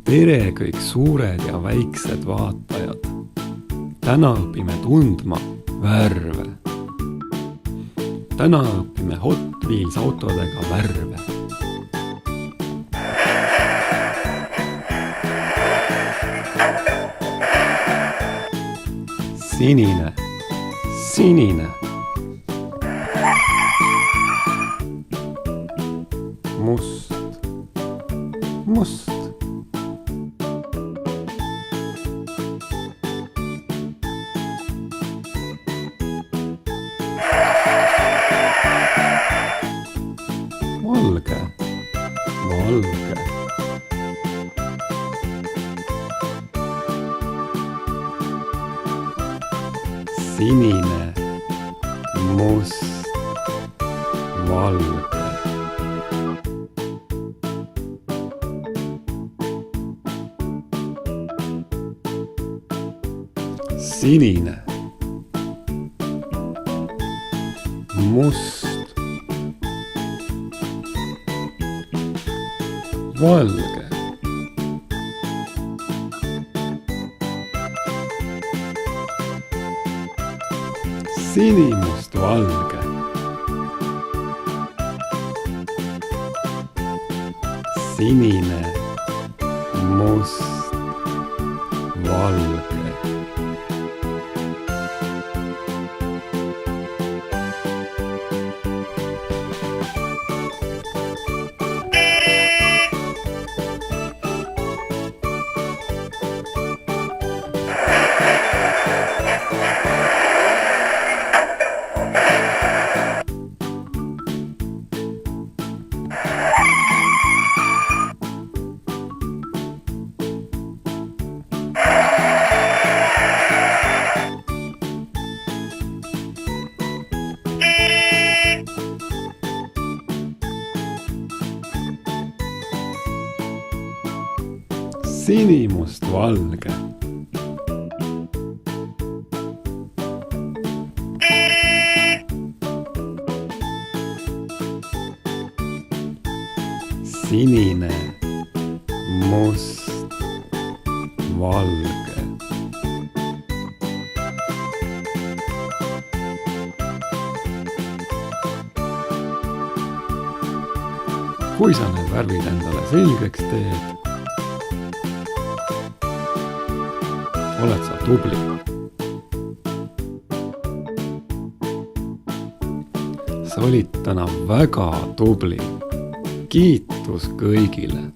Tere kõik suured ja väiksed vaatajad. Täna õpime tundma värve. Täna õpime Hot Wheels autodega värve. Sinine, sinine. Must, must. Valge, valge. Sinine, must, valge. Sinine, must, valge. Sinimustvalge. Sinine, must, valge. Sinimustvalge. Sinine, must, valge. Kui sa need värvid endale selgeks teed, oled sa tubli. Sa olid täna väga tubli. Kiitus kõigile.